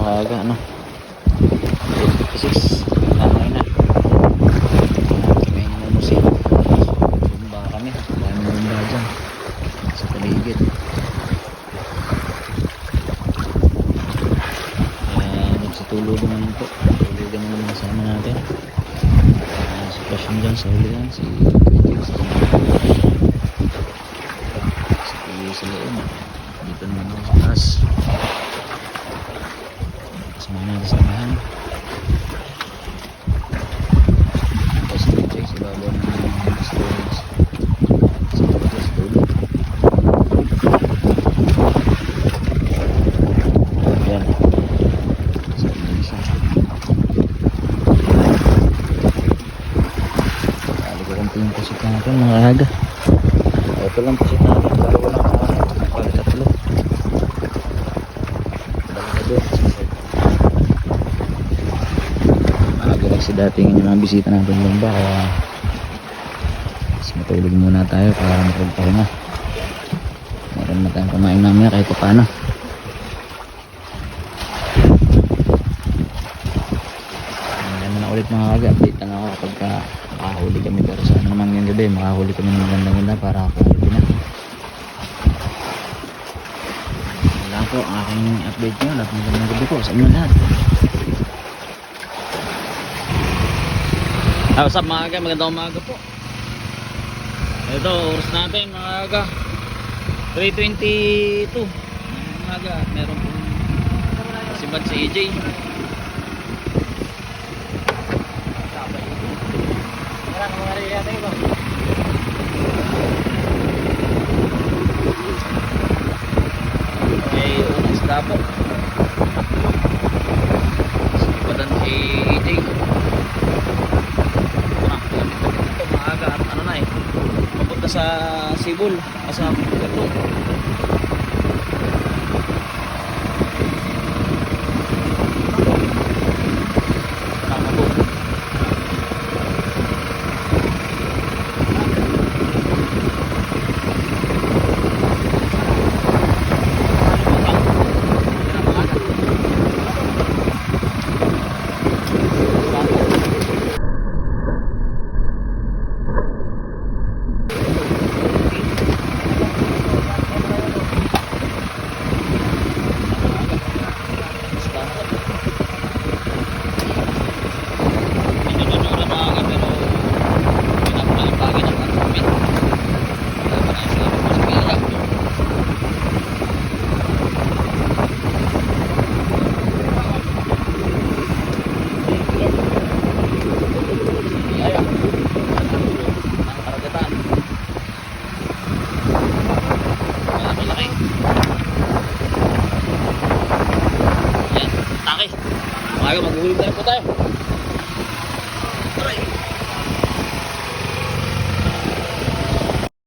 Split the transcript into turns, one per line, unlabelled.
maaga, ano. 8:56. Kamay na. May namumusin. Bumba kami. Dami bumba dyan. Sa paligid. Nagsitulugan naman po. Tulugan naman mga kasama natin. Sitwasyon dyan sa huli yan. Si Kuitis. Si Kuitis sa leon. Dito naman ako sa taas. Kasama natin sa bahan. Tapos DJ sa babaw ng storage. Sa babaw sa tulog. Yan. Sa ignition. Kali ko kung yung pusit natin mga aga. Ito lang pusit natin. Dalawa lang ako. Kali tatlo. Dalawa doon. Maaga lang si dating yung mga bisita natin lang ba. Kaya mas matulog muna tayo para makapagpahinga. Meron na tayong kumain namin kahit pa paano. Ulit mga kaga, update na ako kapag makahuli kami, pero sana naman ngayong gabi makahuli kami ng magandang ganda para quality na. Wala po ang aking update nyo. Lahat magandang gabi po sa inyo lahat. What's up mga kaga, magandang umaga po. Ito oras natin mga kaga 3:22 mga kaga. Meron pong sibad si AJ. May unang isda po. Sipadan si EJ. Gamit na dito maaga at ano na eh. Papunta sa Sibol. Sa Gatong. Mag-uwi tayo po tayo.